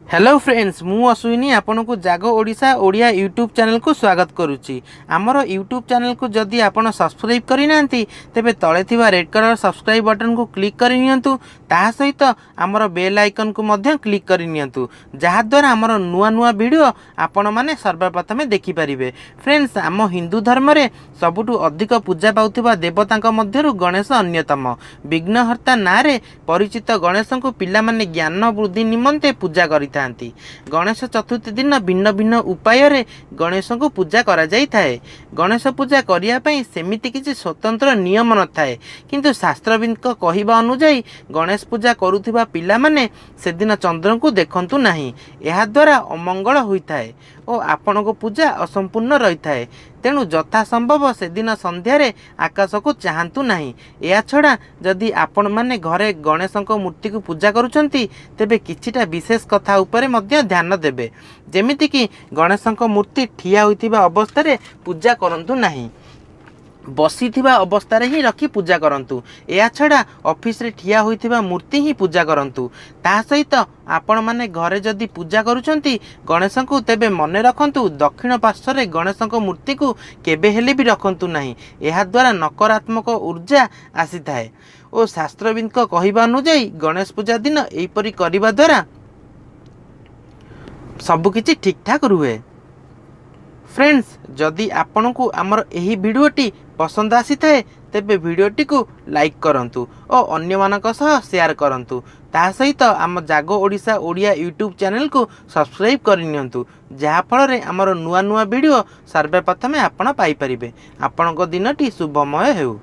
Hello friends मु अश्विनी आपन को जागो ओडिशा ओडिया यूट्यूब चैनल को स्वागत करुच्ची। आमर यूट्यूब चैनल को जदि आपन सब्सक्राइब करना तेबे तले थिबा रेड कलर सब्सक्राइब बटन को क्लिक करनियंतु ताहा सहित आमर बेल आइकन को मध्य क्लिक करनियंतु जहा द्वारा आमर नुआ नुआ वीडियो आपण माने सर्वप्रथम देखि परिबे। फ्रेंड्स आम हिंदू धर्म रे सबुठु अधिक पूजा पाउथिबा देवतांक मध्यरु गणेश अन्यतम। विघ्नहर्ता नारे परिचित गणेश को पिला माने ज्ञान वृद्धि निमंते पूजा करि गणेश चतुर्थी दिन भिन्न भिन्न उपाय रे गणेश को पूजा करा जाई थाए। गणेश पूजा करिया पई सेमिति किछि स्वतंत्र नियम न थाए, किंतु शास्त्रविद को कहिबा अनुसार गणेश पूजा करुथिबा पिला माने से दिन चंद्र को देखंतु नाही, एहा द्वारा अमंगल होई थाए और आपण को पूजा असंपूर्ण रही थाए। तेणु यथा संभव से दिन संध्यारे आकाश को चाहतु नहीं। या छड़ा जदि आपण माने घरे गणेश मूर्ति को पूजा करुछंती तेबे किछिटा विशेष कथा उपरे मध्य ध्यान देबे। जेमिति कि गणेश मूर्ति ठिया होइतिबा अवस्था रे पूजा करंतु नहीं, बसी थिबा अवस्था रे ही रखी पूजा करंतु। या छड़ा ऑफिस रे ठिया होइतिबा मूर्ति ही पूजा करंतु। ता सहित आपण माने घरे जदि पूजा करुछंती गणेश को तेबे मने रखंतु दक्षिण पार्श्व रे गणेश मूर्ति को केबे हेले भी रखंतु नहीं, एहा द्वारा नकारात्मक ऊर्जा आसी थाए। और शास्त्रविद को कहिबा अनुसार गणेश पूजा दिन एपरि करिबा द्वारा सब किछि ठीक ठाक रुहे। फ्रेंड्स जदि आपण को आमर एही वीडियोटी पसंद आसी थाए तेबे वीडियोटी को लाइक करंतु और अन्य मानक सह शेयर करंतु। ता सहित आम जागो ओडिशा ओडिया यूट्यूब चैनल को सब्सक्राइब करनियंतु जहा फल रे आमर नुआ नुआ वीडियो सर्वप्रथमे आपण पाई परिबे। आपणको दिनटी शुभमय हेउ।